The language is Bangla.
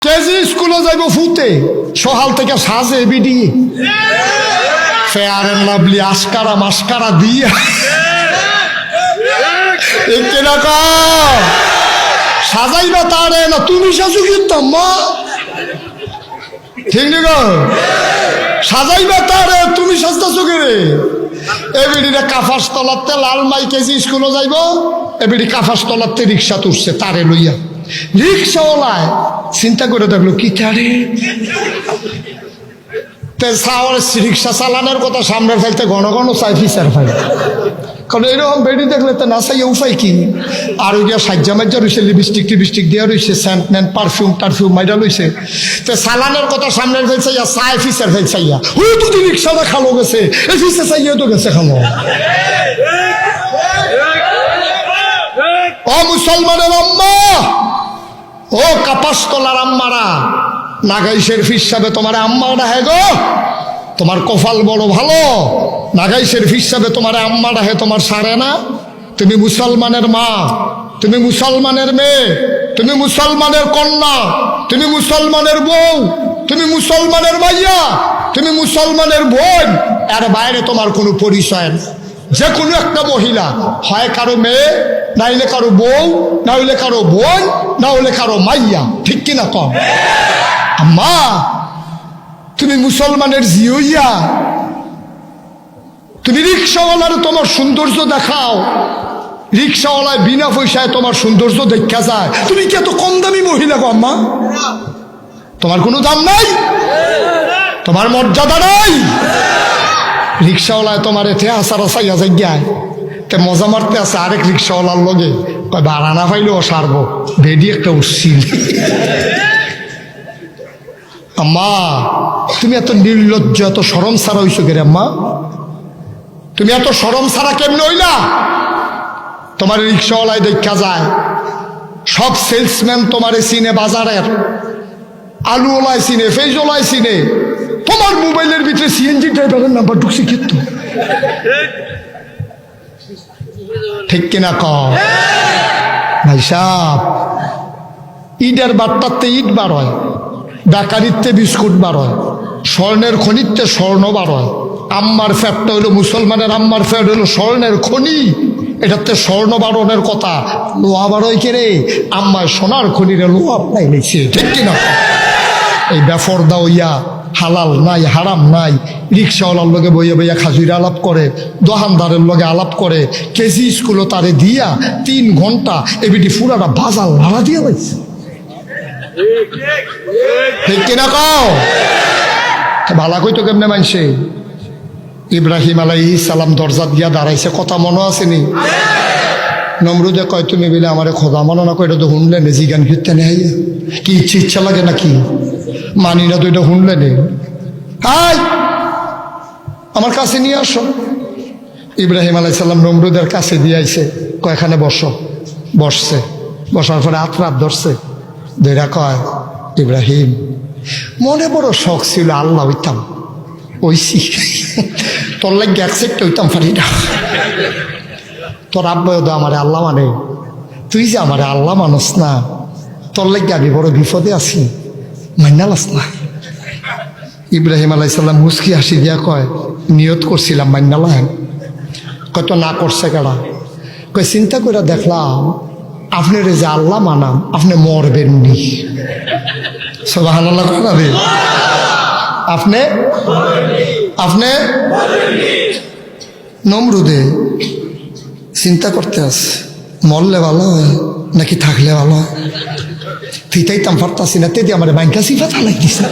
কেজি স্কুলে যাইব ফুতে সকাল থেকে সাজে বিডি ফেয়ার এন্ড লাভলি আস্কারা মাস্কারা দিয়া সাজাইবা তারে না তুমি সাজু কিন্তু মা ঠিক না সাজাইবা তারে তুমি সাজতেছো কে রে এবিডিটা কাফাস তলাতে লাল মাই কেজি স্কুলে যাইব এবিডি কাফাস তলাতে রিক্সা তুলছে তারে লইয়া রিক্সাওয়ালায় চিন্তা করে দেখলো কি তারে রিক্সা চালানোর কথা সামনে ফেলতে ঘন ঘন চাই ফিসার ফাইল কারণ এরকম বেডি দেখলে তো না চাই উপায় কি আর ওই গিয়া সাজ্জা মাজ্জা রয়েছে লিপস্টিক টিপস্টিক দেওয়া রয়েছে সেন্ট ম্যান্ট পারফিউম টারফিউম মাইরা রয়েছে তো চালানোর কথা সামনে ফেলছাইয়া চাই ফিসার ফেলছাইয়া ওই তো রিক্সাটা খালো গেছে এই ফিসে চাইয়া তো গেছে খালো ও মুসলমানের আম্মা ও কাপাসতলার আম্মারা নাগাই শরীফ হিসাবে তোমার আম্মাটা হে গো তোমার কপাল বড় ভালো নাগাই শরীফ হিসাবে তোমার আম্মাটা হে তোমার সারে না তুমি মুসলমানের মা তুমি মুসলমানের মেয়ে তুমি মুসলমানের কন্যা তুমি মুসলমানের বউ তুমি মুসলমানের ভাইয়া তুমি মুসলমানের বোন এর বাইরে তোমার কোনো পরিচয় নেই যে কোনো একটা মহিলা হয় কারো মেয়ে না হইলে কারো বউ না হইলে কারো বোন না হইলে কারো মাইয়া ঠিক কিনা কম আম্মা তুমি মুসলমানের জিওইয়া তুমি রিক্সাওয়ালার তোমার সৌন্দর্য দেখাও রিক্সাওয়ালায় বিনা পয়সায় তোমার সৌন্দর্য দেখা যায় তুমি কি এত কম দামি মহিলা গো আম্মা তোমার কোনো দাম নাই তোমার মর্যাদা নাই রিক্সাওয়ালায় তোমার এতে আসার আসাইয়া যাই তে মজা মারতে আছে আরেক রিক্সাওয়ালার লগে কয় ভাড়া না পাইলেও সারবো বেডি একটা উঠছিল আম্মা তুমি এত নির্লজ্জ এত শরম ছাড়া হইছো কে রে আম্মা তুমি এত শরম ছাড়া কেমনে হইলা তোমার রিক্সাওয়ালায় দেখা যায় সব সেলসম্যান তোমারে চিনে বাজারের আলুওয়ালায় চিনে ফেজওয়ালায় চিনে তোমার মোবাইলের ভিতরে সিএনজি ড্রাইভারের নাম্বার ঢুকছে কিন্তু ঠিক কিনা কম ভাই সাহেব ইটের বাট্টাতে ইট বার হয় বেকারিতে বিস্কুট বার হয় স্বর্ণের খনিতে স্বর্ণ বার হয় আম্মার ফ্যাটটা হলো মুসলমানের আম্মার ফ্যাট হলো স্বর্ণের খনি এটাতে স্বর্ণ বারণের কথা লোহা বারোয় কে রে আম্মায় সোনার খনিরে লোহা পাই নিছে ঠিক কিনা এই বেফরদা হইয়া হালাল নাই হারাম নাই রিক্সাওয়ালার লগে বইয়া বইয়া খাজুরে আলাপ করে দোকানদারের লগে আলাপ করে কেজি স্কুলও তারে দিয়া 3 ঘন্টা এবিটি ফুরাটা বাজার লাড়া দিয়া পাইছে ঠিক কিনা কও ভালা কইতো কেমনে মানছে ইব্রাহিম আলাইহিস সালাম দরজা দিয়া দাঁড়াইছে কথা মনে আসেনি নমরুদে কয় তুমি বলে আমারে খোদা মানো না কয় এটা তো শুনলে নে জিগান ফিরতে নেই কি ইচ্ছা লাগে নাকি মানি না তো এটা শুনলে নে হাই আমার কাছে নিয়ে আসো ইব্রাহিম আলাইহিস সালাম নমরুদের কাছে দিয়ে আইছে কয়খানে বসো বসছে বসার পরে হাত ধরছে ধৈরা কয় ইব্রাহিম মনে বড় শখ ছিল আল্লাহ হইতাম ওইসি তোর লাগে একসেপ্ট হইতাম পারি না তোর আব্বাও তো আমার আল্লাহ মানে তুই যে আমার আল্লাহ মানুষ না তোর লাগে আমি বড় বিপদে আছি মান্নালাস না ইব্রাহিম আলাইহিস সালাম মুস্কি হাসি দিয়া কয় নিয়ত করছিলাম মান্নালাম কয় তো না করছে কেডা কয় চিন্তা করে দেখলাম আপনার যে আল্লাহ মানাম আপনি মরবেন নি সুবহানাল্লাহ কবে আপনি আপনি নমরুদে চিন্তা করতে আস মরলে ভালো হয় নাকি থাকলে ভালো হয় ফিতাইতাম পারতাছি না তেদি আমার ব্যাংকা সিফা চালাই দিছে